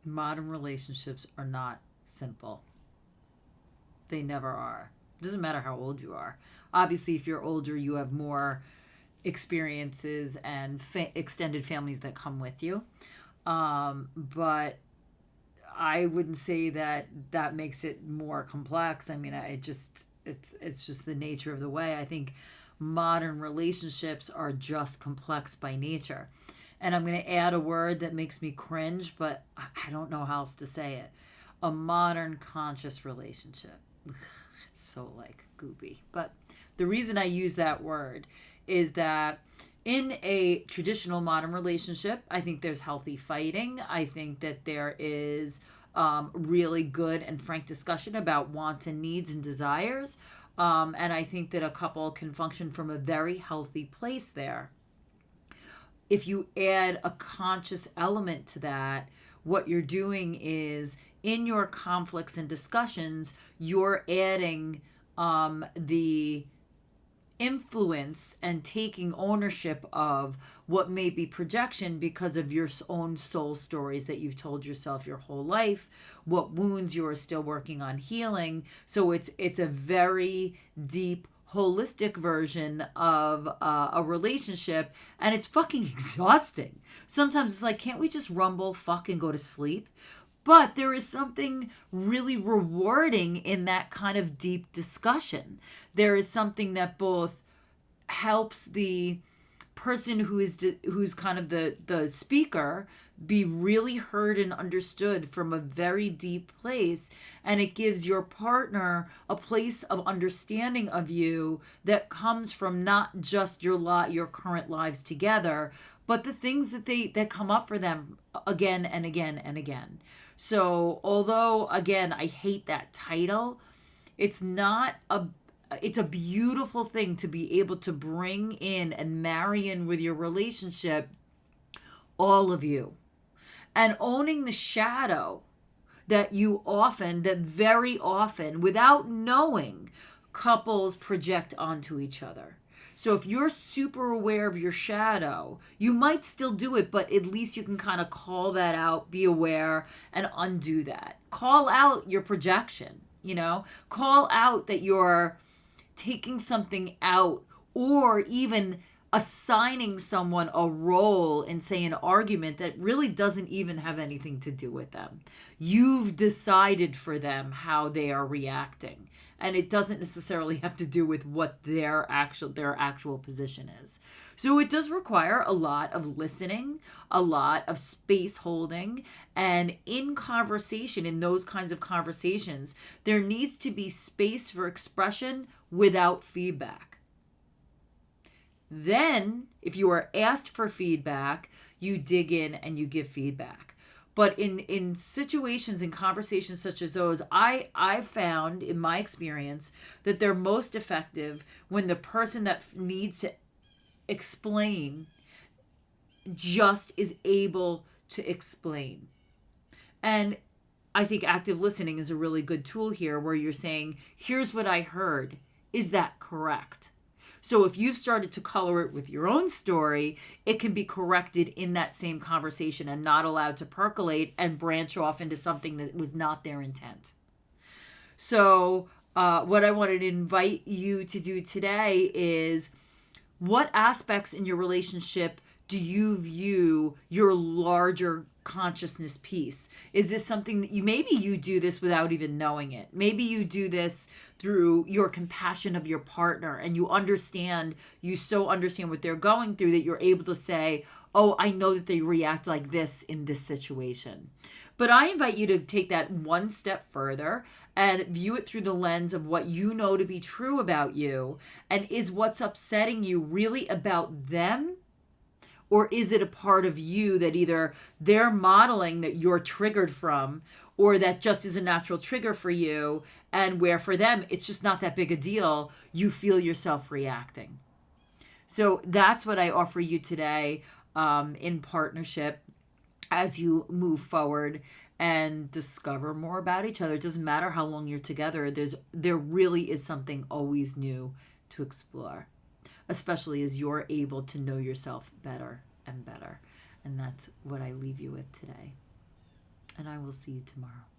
Modern relationships are not simple. They never are. It doesn't matter how old you are. Obviously, if you're older, you have more experiences and extended families that come with you. But I wouldn't say that that makes it more complex. I mean, it's just the nature of the way. I think modern relationships are just complex by nature. And I'm going to add a word that makes me cringe, but I don't know how else to say it. A modern conscious relationship. It's so like goopy. But the reason I use that word is that in a traditional modern relationship, I think there's healthy fighting. I think that there is really good and frank discussion about wants and needs and desires. And I think that a couple can function from a very healthy place there. If you add a conscious element to that, what you're doing is in your conflicts and discussions, you're adding the influence and taking ownership of what may be projection because of your own soul stories that you've told yourself your whole life, what wounds you are still working on healing. So it's a very deep holistic version of a relationship, and it's fucking exhausting. Sometimes it's like, can't we just rumble, fuck, and go to sleep? But there is something really rewarding in that kind of deep discussion. There is something that both helps the person who's kind of the speaker be really heard and understood from a very deep place, and it gives your partner a place of understanding of you that comes from not just your current lives together, but the things that come up for them again and again and again. So although again I hate that title, it's not a it's a beautiful thing to be able to bring in and marry in with your relationship all of you, and owning the shadow that very often, without knowing, couples project onto each other. So if you're super aware of your shadow, you might still do it, but at least you can kind of call that out, be aware, and undo that. Call out your projection, call out that you're taking something out, or even assigning someone a role in, say, an argument that really doesn't even have anything to do with them. You've decided for them how they are reacting, and it doesn't necessarily have to do with what their actual position is. So it does require a lot of listening, a lot of space holding, and in conversation, in those kinds of conversations, there needs to be space for expression without feedback. Then, if you are asked for feedback, you dig in and you give feedback. But in situations, in conversations such as those, I've found in my experience that they're most effective when the person that needs to explain just is able to explain. And I think active listening is a really good tool here, where you're saying, here's what I heard. Is that correct? So if you've started to color it with your own story, it can be corrected in that same conversation and not allowed to percolate and branch off into something that was not their intent. So what I wanted to invite you to do today is, what aspects in your relationship do you view your larger consciousness piece? Is this something that maybe you do this without even knowing it? Maybe you do this through your compassion of your partner, and you so understand what they're going through that you're able to say, oh, I know that they react like this in this situation. But I invite you to take that one step further and view it through the lens of what you know to be true about you. And is what's upsetting you really about them? Or is it a part of you that either they're modeling that you're triggered from, or that just is a natural trigger for you, and where for them it's just not that big a deal, you feel yourself reacting? So that's what I offer you today in partnership as you move forward and discover more about each other. It doesn't matter how long you're together. There really is something always new to explore, especially as you're able to know yourself better and better. And that's what I leave you with today. And and I will see you tomorrow.